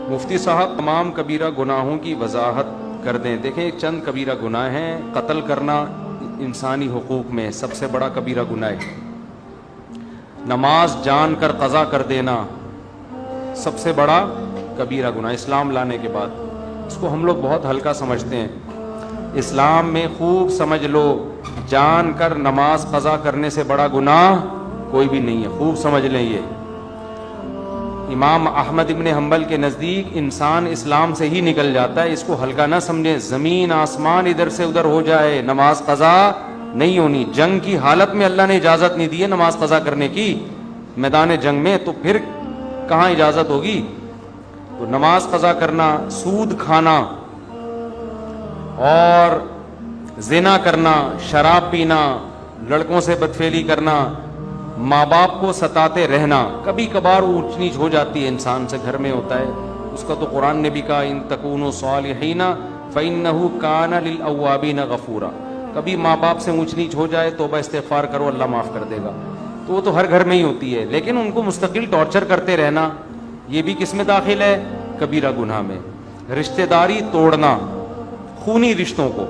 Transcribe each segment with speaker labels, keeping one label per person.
Speaker 1: مفتی صاحب تمام کبیرہ گناہوں کی وضاحت کر دیں۔ دیکھیں چند کبیرہ گناہ ہیں۔ قتل کرنا انسانی حقوق میں سب سے بڑا کبیرہ گناہ ہے۔ نماز جان کر قضا کر دینا سب سے بڑا کبیرہ گناہ اسلام لانے کے بعد۔ اس کو ہم لوگ بہت ہلکا سمجھتے ہیں۔ اسلام میں خوب سمجھ لو، جان کر نماز قضا کرنے سے بڑا گناہ کوئی بھی نہیں ہے، خوب سمجھ لیں۔ یہ امام احمد ابن حنبل کے نزدیک انسان اسلام سے ہی نکل جاتا ہے، اس کو ہلکا نہ سمجھیں۔ زمین آسمان ادھر سے ادھر ہو جائے، نماز قضا نہیں ہونی۔ جنگ کی حالت میں اللہ نے اجازت نہیں دی ہے نماز قضا کرنے کی، میدان جنگ میں، تو پھر کہاں اجازت ہوگی؟ تو نماز قضا کرنا، سود کھانا اور زنا کرنا، شراب پینا، لڑکوں سے بدفعلی کرنا، ماں باپ کو ستاتے رہنا، کبھی کبھار اونچ نیچ ہو جاتی ہے انسان سے، گھر میں ہوتا ہے، اس کا تو قرآن نے بھی کہا ان تکونوا صالحین فإنہ کان للأوابین غفورا۔ کبھی ماں باپ سے اونچ نیچ ہو جائے، توبہ استغفار کرو، اللہ معاف کر دے گا۔ تو وہ تو ہر گھر میں ہی ہوتی ہے، لیکن ان کو مستقل ٹارچر کرتے رہنا، یہ بھی کس میں داخل ہے؟ کبیرہ گناہ میں۔ رشتہ داری توڑنا، خونی رشتوں کو،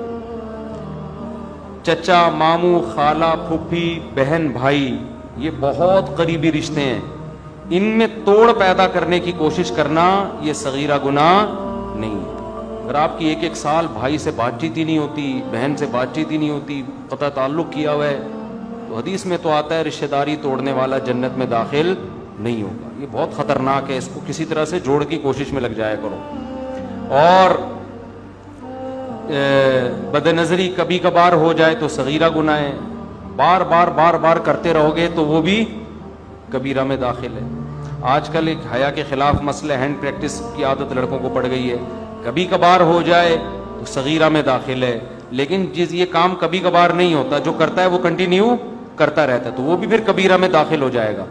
Speaker 1: چچا، ماموں، خالہ، پھوپھی، بہن، بھائی، یہ بہت قریبی رشتے ہیں، ان میں توڑ پیدا کرنے کی کوشش کرنا یہ صغیرہ گناہ نہیں ہے۔ اگر آپ کی ایک سال بھائی سے بات چیت ہی نہیں ہوتی، بہن سے بات چیت ہی نہیں ہوتی، قطع تعلق کیا ہوا ہے، تو حدیث میں تو آتا ہے رشتہ داری توڑنے والا جنت میں داخل نہیں ہوگا۔ یہ بہت خطرناک ہے، اس کو کسی طرح سے جوڑ کی کوشش میں لگ جایا کرو۔ اور بد نظری کبھی کبھار ہو جائے تو صغیرہ گناہ ہے، بار بار کرتے رہو گے تو وہ بھی کبیرہ میں داخل ہے۔ آج کل ایک حیا کے خلاف مسئلہ ہینڈ پریکٹس کی عادت لڑکوں کو پڑ گئی ہے، کبھی کبھار ہو جائے تو صغیرہ میں داخل ہے، لیکن یہ کام کبھی کبھار نہیں ہوتا، جو کرتا ہے وہ کنٹینیو کرتا رہتا ہے، تو وہ بھی پھر کبیرہ میں داخل ہو جائے گا۔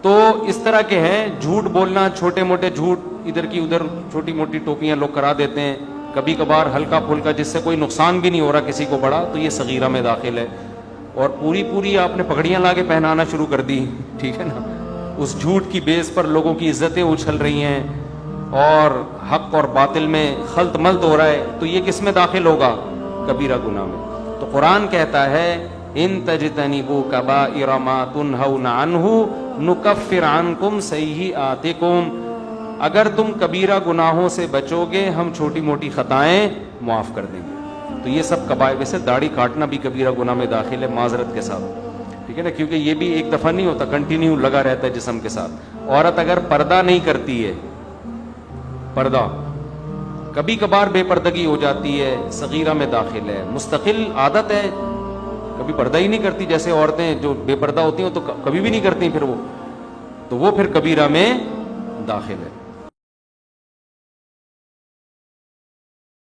Speaker 1: تو اس طرح کے ہیں، جھوٹ بولنا، چھوٹے موٹے جھوٹ، ادھر کی ادھر چھوٹی موٹی ٹوپیاں لوگ کرا دیتے ہیں، کبھی کبھار ہلکا پھلکا جس سے کوئی نقصان بھی نہیں ہو رہا کسی کو بڑا، تو یہ صغیرہ میں داخل ہے۔ اور پوری آپ نے پگڑیاں لا کے پہنانا شروع کر دی، ٹھیک ہے نا، اس جھوٹ کی بیس پر لوگوں کی عزتیں اچھل رہی ہیں اور حق اور باطل میں خلط ملط ہو رہا ہے، تو یہ کس میں داخل ہوگا؟ کبیرہ گناہ میں۔ تو قرآن کہتا ہے ان تجتنبوا کبائر ما تنہون عنہ نکفر عنکم سیئاتکم، اگر تم کبیرہ گناہوں سے بچو گے ہم چھوٹی موٹی خطائیں معاف کر دیں گے۔ تو یہ سب کبائر، ویسے داڑھی کاٹنا بھی کبیرہ گناہ میں داخل ہے معذرت کے ساتھ، ٹھیک ہے نا، کیونکہ یہ بھی ایک دفعہ نہیں ہوتا، کنٹینیو لگا رہتا ہے جسم کے ساتھ۔ عورت اگر پردہ نہیں کرتی ہے، پردہ کبھی کبھار بے پردگی ہو جاتی ہے، صغیرہ میں داخل ہے۔ مستقل عادت ہے، کبھی پردہ ہی نہیں کرتی، جیسے عورتیں جو بے پردہ ہوتی ہیں تو کبھی بھی نہیں کرتی، پھر وہ تو وہ پھر کبیرہ میں داخل ہے۔